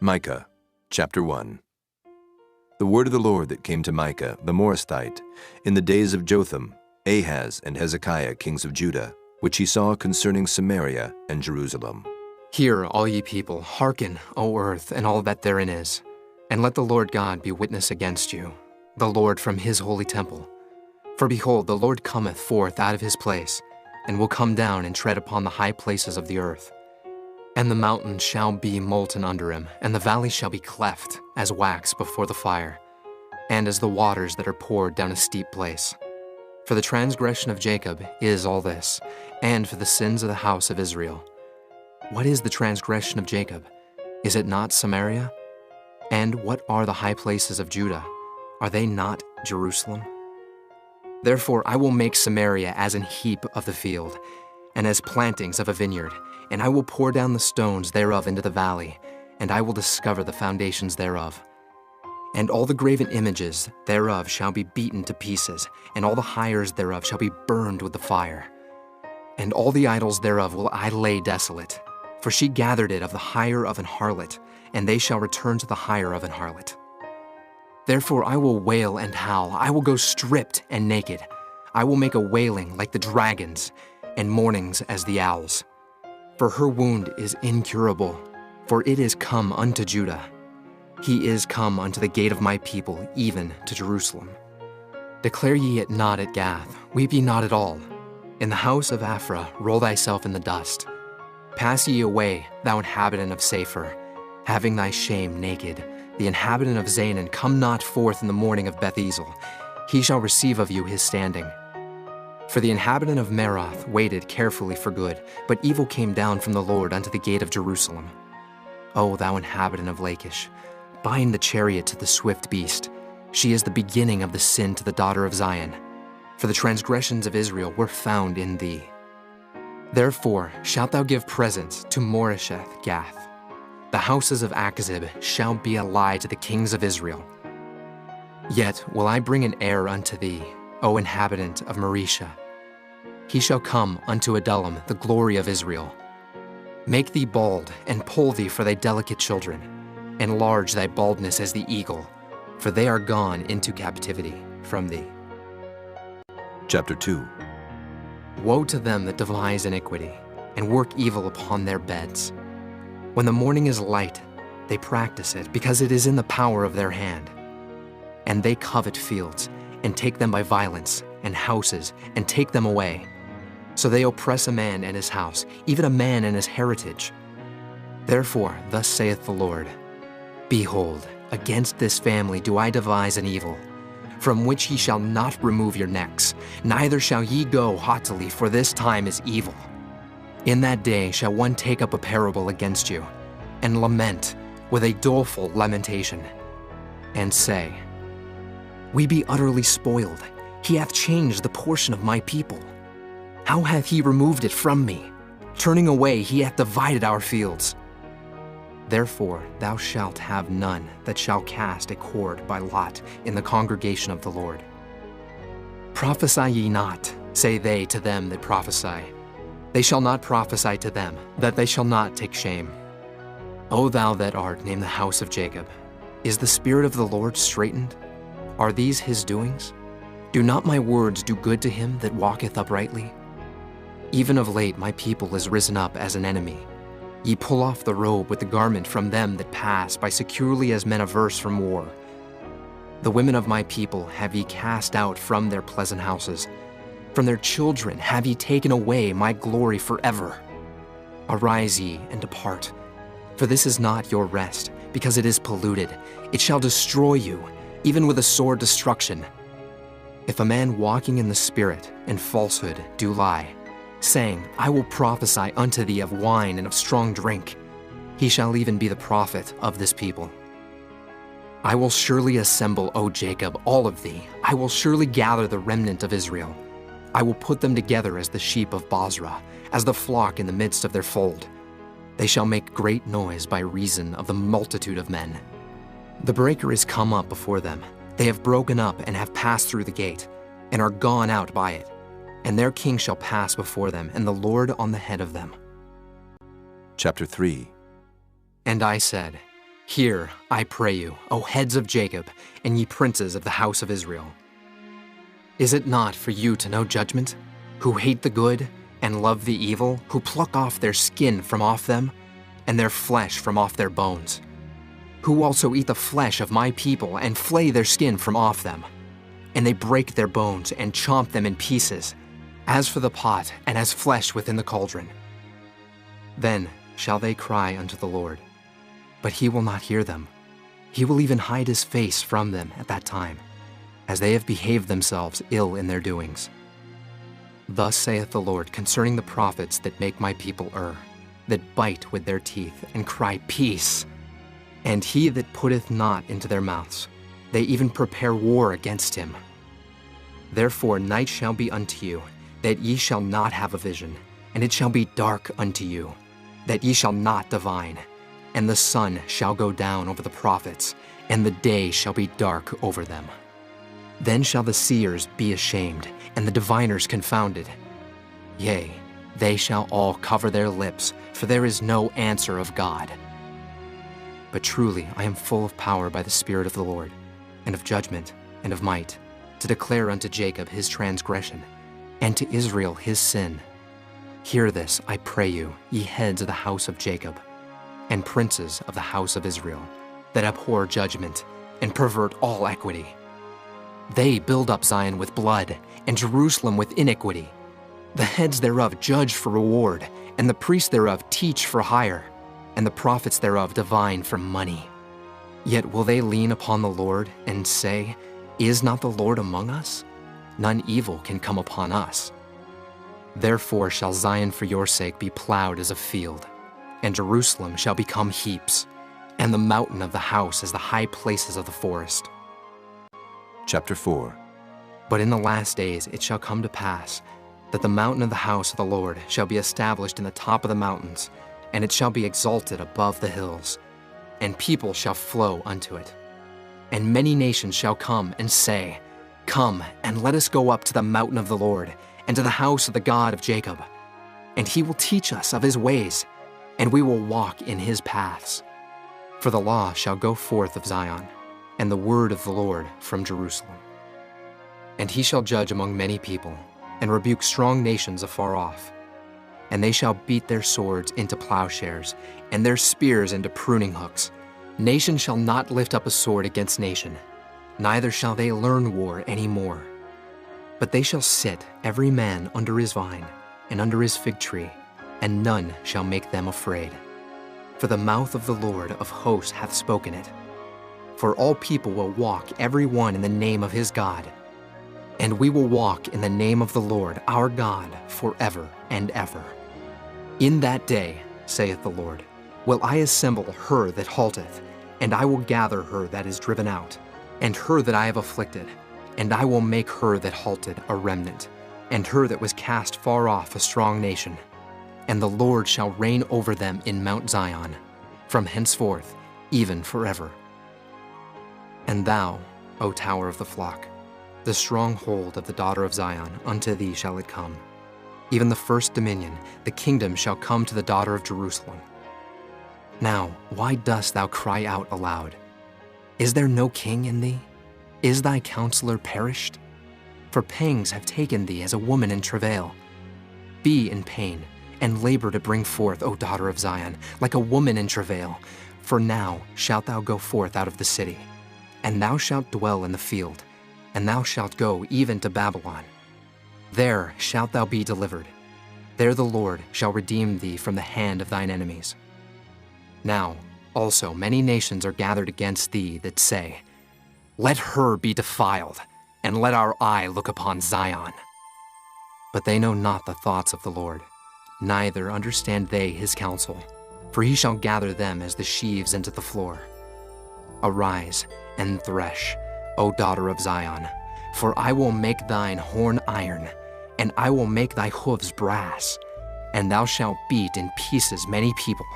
Micah Chapter 1. The word of the Lord that came to Micah the Morasthite in the days of Jotham, Ahaz, and Hezekiah, kings of Judah, which he saw concerning Samaria and Jerusalem. Hear, all ye people, hearken, O earth, and all that therein is, and let the Lord God be witness against you, the Lord from his holy temple. For behold, the Lord cometh forth out of his place, and will come down and tread upon the high places of the earth. And the mountains shall be molten under him, and the valley shall be cleft as wax before the fire, and as the waters that are poured down a steep place. For the transgression of Jacob is all this, and for the sins of the house of Israel. What is the transgression of Jacob? Is it not Samaria? And what are the high places of Judah? Are they not Jerusalem? Therefore I will make Samaria as an heap of the field, and as plantings of a vineyard, and I will pour down the stones thereof into the valley, and I will discover the foundations thereof. And all the graven images thereof shall be beaten to pieces, and all the hires thereof shall be burned with the fire. And all the idols thereof will I lay desolate, for she gathered it of the hire of an harlot, and they shall return to the hire of an harlot. Therefore I will wail and howl, I will go stripped and naked. I will make a wailing like the dragons, and mournings as the owls. For her wound is incurable, for it is come unto Judah. He is come unto the gate of my people, even to Jerusalem. Declare ye it not at Gath, weep ye not at all. In the house of Aphrah roll thyself in the dust. Pass ye away, thou inhabitant of Saphir, having thy shame naked. The inhabitant of Zanan, come not forth in the morning of Beth-ezel. He shall receive of you his standing. For the inhabitant of Meroth waited carefully for good, but evil came down from the Lord unto the gate of Jerusalem. O thou inhabitant of Lachish, bind the chariot to the swift beast. She is the beginning of the sin to the daughter of Zion. For the transgressions of Israel were found in thee. Therefore shalt thou give presents to Moresheth Gath. The houses of Achzib shall be a lie to the kings of Israel. Yet will I bring an heir unto thee, O inhabitant of Maresha. He shall come unto Adullam, the glory of Israel. Make thee bald, and poll thee for thy delicate children. Enlarge thy baldness as the eagle, for they are gone into captivity from thee. Chapter 2. Woe to them that devise iniquity, and work evil upon their beds. When the morning is light, they practice it, because it is in the power of their hand. And they covet fields, and take them by violence, and houses, and take them away. So they oppress a man and his house, even a man and his heritage. Therefore, thus saith the Lord, Behold, against this family do I devise an evil, from which ye shall not remove your necks, neither shall ye go haughtily, for this time is evil. In that day shall one take up a parable against you, and lament with a doleful lamentation, and say, We be utterly spoiled. He hath changed the portion of my people. How hath he removed it from me? Turning away, he hath divided our fields. Therefore thou shalt have none that shall cast a cord by lot in the congregation of the Lord. Prophesy ye not, say they to them that prophesy. They shall not prophesy to them, that they shall not take shame. O thou that art named the house of Jacob, is the spirit of the Lord straitened? Are these his doings? Do not my words do good to him that walketh uprightly? Even of late my people is risen up as an enemy. Ye pull off the robe with the garment from them that pass by securely as men averse from war. The women of my people have ye cast out from their pleasant houses. From their children have ye taken away my glory forever. Arise ye and depart, for this is not your rest, because it is polluted. It shall destroy you, even with a sore destruction. If a man walking in the Spirit and falsehood do lie, saying, I will prophesy unto thee of wine and of strong drink, he shall even be the prophet of this people. I will surely assemble, O Jacob, all of thee. I will surely gather the remnant of Israel. I will put them together as the sheep of Bozrah, as the flock in the midst of their fold. They shall make great noise by reason of the multitude of men. The breaker is come up before them. They have broken up and have passed through the gate, and are gone out by it. And their king shall pass before them, and the Lord on the head of them. Chapter 3. And I said, Hear, I pray you, O heads of Jacob, and ye princes of the house of Israel. Is it not for you to know judgment, who hate the good and love the evil, who pluck off their skin from off them, and their flesh from off their bones, who also eat the flesh of my people and flay their skin from off them, and they break their bones and chomp them in pieces, as for the pot and as flesh within the cauldron? Then shall they cry unto the Lord, but he will not hear them. He will even hide his face from them at that time, as they have behaved themselves ill in their doings. Thus saith the Lord concerning the prophets that make my people err, that bite with their teeth and cry, Peace! And he that putteth not into their mouths, they even prepare war against him. Therefore night shall be unto you, that ye shall not have a vision, and it shall be dark unto you, that ye shall not divine. And the sun shall go down over the prophets, and the day shall be dark over them. Then shall the seers be ashamed, and the diviners confounded. Yea, they shall all cover their lips, for there is no answer of God. But truly I am full of power by the Spirit of the Lord, and of judgment, and of might, to declare unto Jacob his transgression, and to Israel his sin. Hear this, I pray you, ye heads of the house of Jacob, and princes of the house of Israel, that abhor judgment, and pervert all equity. They build up Zion with blood, and Jerusalem with iniquity. The heads thereof judge for reward, and the priests thereof teach for hire, and the prophets thereof divine for money. Yet will they lean upon the Lord, and say, Is not the Lord among us? None evil can come upon us. Therefore shall Zion for your sake be plowed as a field, and Jerusalem shall become heaps, and the mountain of the house as the high places of the forest. Chapter 4. But in the last days it shall come to pass, that the mountain of the house of the Lord shall be established in the top of the mountains, and it shall be exalted above the hills, and people shall flow unto it. And many nations shall come and say, Come, and let us go up to the mountain of the Lord, and to the house of the God of Jacob. And he will teach us of his ways, and we will walk in his paths. For the law shall go forth of Zion, and the word of the Lord from Jerusalem. And he shall judge among many people, and rebuke strong nations afar off. And they shall beat their swords into plowshares, and their spears into pruning hooks. Nation shall not lift up a sword against nation, neither shall they learn war any more. But they shall sit every man under his vine, and under his fig tree, and none shall make them afraid. For the mouth of the Lord of hosts hath spoken it. For all people will walk every one in the name of his God. And we will walk in the name of the Lord our God forever and ever. In that day, saith the Lord, will I assemble her that halteth, and I will gather her that is driven out, and her that I have afflicted, and I will make her that halted a remnant, and her that was cast far off a strong nation. And the Lord shall reign over them in Mount Zion, from henceforth, even forever. And thou, O tower of the flock, the stronghold of the daughter of Zion, unto thee shall it come. Even the first dominion, the kingdom shall come to the daughter of Jerusalem. Now, why dost thou cry out aloud? Is there no king in thee? Is thy counselor perished? For pangs have taken thee as a woman in travail. Be in pain, and labor to bring forth, O daughter of Zion, like a woman in travail. For now shalt thou go forth out of the city, and thou shalt dwell in the field, and thou shalt go even to Babylon. There shalt thou be delivered. There the Lord shall redeem thee from the hand of thine enemies. Now also many nations are gathered against thee that say, Let her be defiled, and let our eye look upon Zion. But they know not the thoughts of the Lord, neither understand they his counsel, for he shall gather them as the sheaves into the floor. Arise and thresh, O daughter of Zion, for I will make thine horn iron, and I will make thy hoofs brass, and thou shalt beat in pieces many people,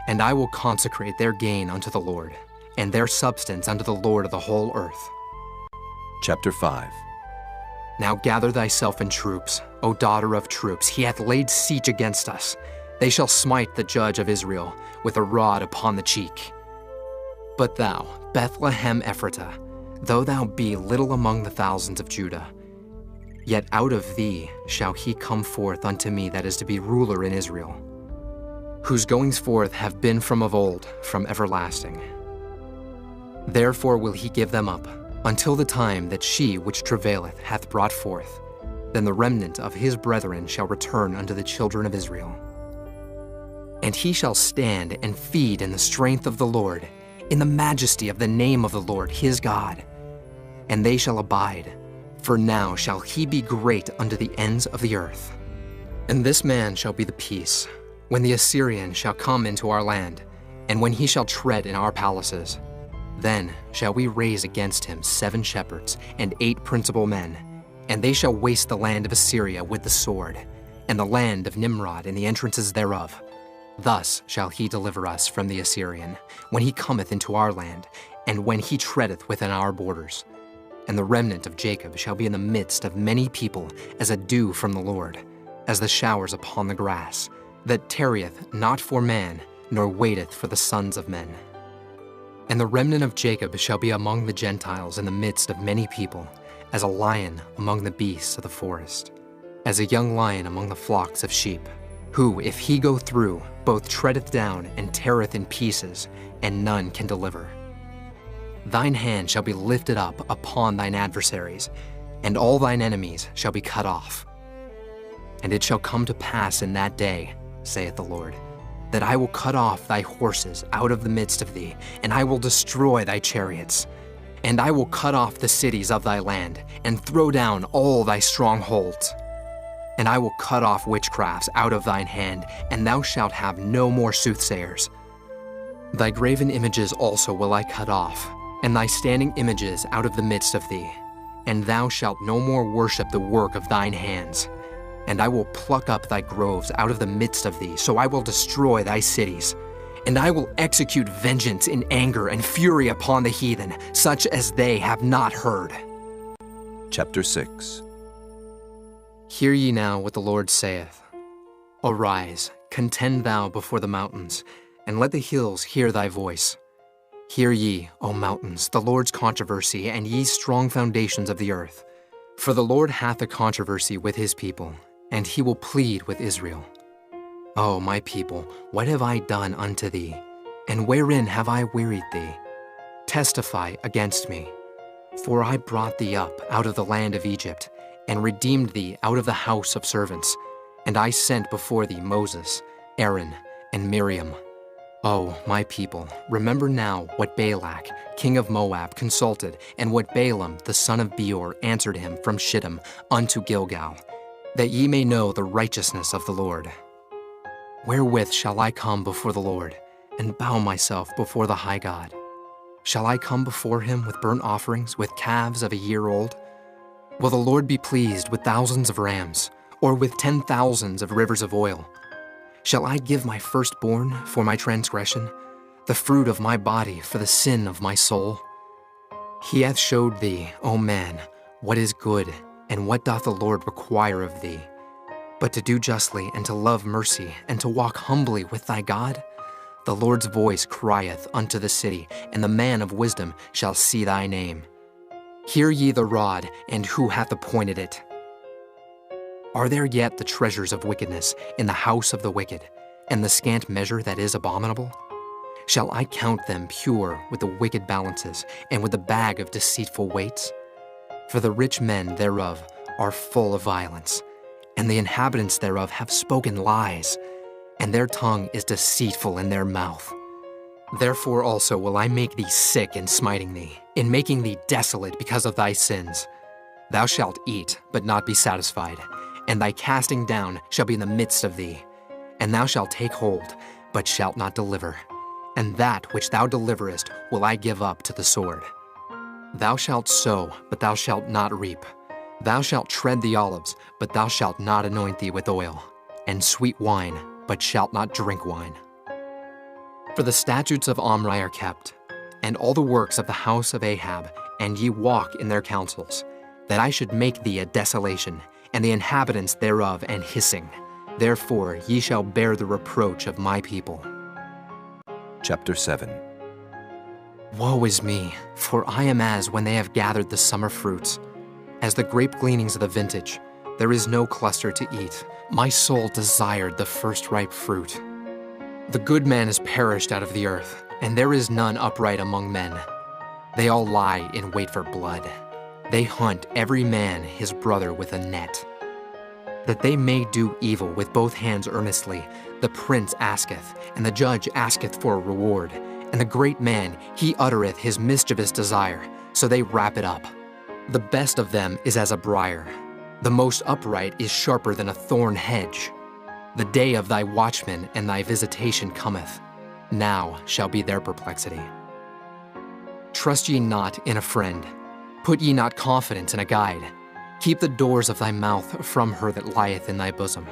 and I will consecrate their gain unto the Lord, and their substance unto the Lord of the whole earth. Chapter 5. Now gather thyself in troops, O daughter of troops. He hath laid siege against us. They shall smite the judge of Israel with a rod upon the cheek. But thou, Bethlehem Ephratah, though thou be little among the thousands of Judah, yet out of thee shall he come forth unto me that is to be ruler in Israel, whose goings forth have been from of old, from everlasting. Therefore will he give them up, until the time that she which travaileth hath brought forth. Then the remnant of his brethren shall return unto the children of Israel. And he shall stand and feed in the strength of the Lord, in the majesty of the name of the Lord his God. And they shall abide, for now shall he be great unto the ends of the earth. And this man shall be the peace, when the Assyrian shall come into our land, and when he shall tread in our palaces. Then shall we raise against him 7 shepherds and 8 principal men, and they shall waste the land of Assyria with the sword, and the land of Nimrod and the entrances thereof. Thus shall he deliver us from the Assyrian, when he cometh into our land, and when he treadeth within our borders. And the remnant of Jacob shall be in the midst of many people, as a dew from the Lord, as the showers upon the grass, that tarrieth not for man, nor waiteth for the sons of men. And the remnant of Jacob shall be among the Gentiles in the midst of many people, as a lion among the beasts of the forest, as a young lion among the flocks of sheep, who, if he go through, both treadeth down and teareth in pieces, and none can deliver. Thine hand shall be lifted up upon thine adversaries, and all thine enemies shall be cut off. And it shall come to pass in that day, saith the Lord, that I will cut off thy horses out of the midst of thee, and I will destroy thy chariots. And I will cut off the cities of thy land, and throw down all thy strongholds. And I will cut off witchcrafts out of thine hand, and thou shalt have no more soothsayers. Thy graven images also will I cut off, and thy standing images out of the midst of thee. And thou shalt no more worship the work of thine hands. And I will pluck up thy groves out of the midst of thee, so I will destroy thy cities. And I will execute vengeance in anger and fury upon the heathen, such as they have not heard. Chapter 6. Hear ye now what the Lord saith. Arise, contend thou before the mountains, and let the hills hear thy voice. Hear ye, O mountains, the Lord's controversy, and ye strong foundations of the earth. For the Lord hath a controversy with his people, and he will plead with Israel. O my people, what have I done unto thee? And wherein have I wearied thee? Testify against me. For I brought thee up out of the land of Egypt, and redeemed thee out of the house of servants. And I sent before thee Moses, Aaron, and Miriam. O my people, remember now what Balak, king of Moab, consulted, and what Balaam, the son of Beor, answered him from Shittim unto Gilgal, that ye may know the righteousness of the Lord. Wherewith shall I come before the Lord, and bow myself before the high God? Shall I come before him with burnt offerings, with calves of a year old? Will the Lord be pleased with thousands of rams, or with 10,000s of rivers of oil? Shall I give my firstborn for my transgression, the fruit of my body for the sin of my soul? He hath showed thee, O man, what is good, and what doth the Lord require of thee, but to do justly, and to love mercy, and to walk humbly with thy God? The Lord's voice crieth unto the city, and the man of wisdom shall see thy name. Hear ye the rod, and who hath appointed it? Are there yet the treasures of wickedness in the house of the wicked, and the scant measure that is abominable? Shall I count them pure with the wicked balances, and with the bag of deceitful weights? For the rich men thereof are full of violence, and the inhabitants thereof have spoken lies, and their tongue is deceitful in their mouth. Therefore also will I make thee sick in smiting thee, in making thee desolate because of thy sins. Thou shalt eat, but not be satisfied, and thy casting down shall be in the midst of thee. And thou shalt take hold, but shalt not deliver. And that which thou deliverest will I give up to the sword. Thou shalt sow, but thou shalt not reap. Thou shalt tread the olives, but thou shalt not anoint thee with oil, and sweet wine, but shalt not drink wine. For the statutes of Omri are kept, and all the works of the house of Ahab, and ye walk in their counsels, that I should make thee a desolation, and the inhabitants thereof an hissing. Therefore ye shall bear the reproach of my people. Chapter 7. Woe is me, for I am as when they have gathered the summer fruits. As the grape gleanings of the vintage, there is no cluster to eat. My soul desired the first ripe fruit. The good man is perished out of the earth, and there is none upright among men. They all lie in wait for blood. They hunt every man his brother with a net. That they may do evil with both hands earnestly, the prince asketh, and the judge asketh for a reward. And the great man, he uttereth his mischievous desire, so they wrap it up. The best of them is as a briar. The most upright is sharper than a thorn hedge. The day of thy watchman and thy visitation cometh. Now shall be their perplexity. Trust ye not in a friend. Put ye not confidence in a guide. Keep the doors of thy mouth from her that lieth in thy bosom.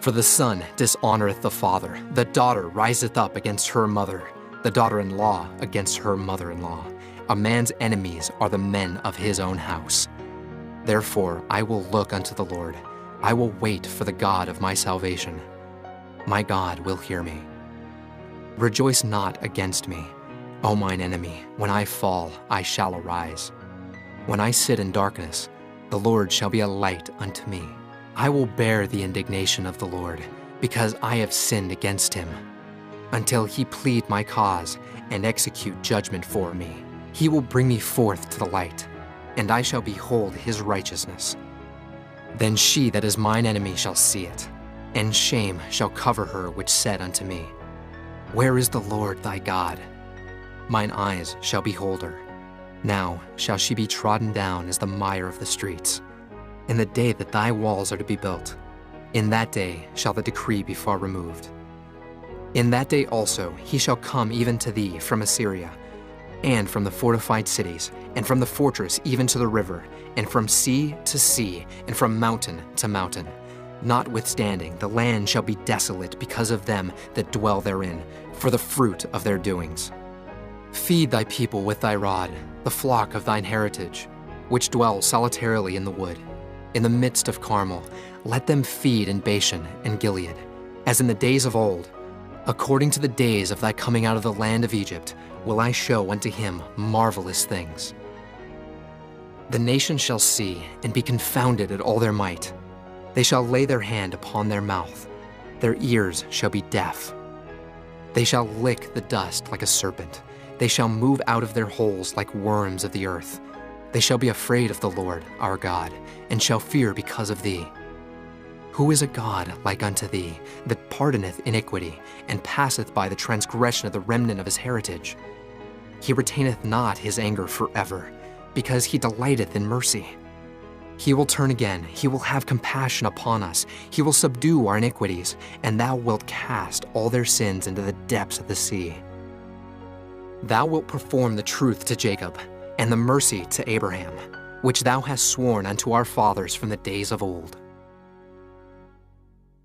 For the son dishonoreth the father, the daughter riseth up against her mother, the daughter-in-law against her mother-in-law. A man's enemies are the men of his own house. Therefore I will look unto the Lord. I will wait for the God of my salvation. My God will hear me. Rejoice not against me, O mine enemy. When I fall, I shall arise. When I sit in darkness, the Lord shall be a light unto me. I will bear the indignation of the Lord, because I have sinned against him. Until he plead my cause and execute judgment for me, he will bring me forth to the light, and I shall behold his righteousness. Then she that is mine enemy shall see it, and shame shall cover her which said unto me, Where is the Lord thy God? Mine eyes shall behold her. Now shall she be trodden down as the mire of the streets. In the day that thy walls are to be built, in that day shall the decree be far removed. In that day also he shall come even to thee from Assyria, and from the fortified cities, and from the fortress even to the river, and from sea to sea, and from mountain to mountain. Notwithstanding, the land shall be desolate because of them that dwell therein, for the fruit of their doings. Feed thy people with thy rod, the flock of thine heritage, which dwell solitarily in the wood. In the midst of Carmel, let them feed in Bashan and Gilead, as in the days of old. According to the days of thy coming out of the land of Egypt, will I show unto him marvelous things. The nations shall see and be confounded at all their might. They shall lay their hand upon their mouth. Their ears shall be deaf. They shall lick the dust like a serpent. They shall move out of their holes like worms of the earth. They shall be afraid of the Lord our God, and shall fear because of thee. Who is a God like unto thee, that pardoneth iniquity, and passeth by the transgression of the remnant of his heritage? He retaineth not his anger forever, because he delighteth in mercy. He will turn again, he will have compassion upon us, he will subdue our iniquities, and thou wilt cast all their sins into the depths of the sea. Thou wilt perform the truth to Jacob, and the mercy to Abraham, which thou hast sworn unto our fathers from the days of old.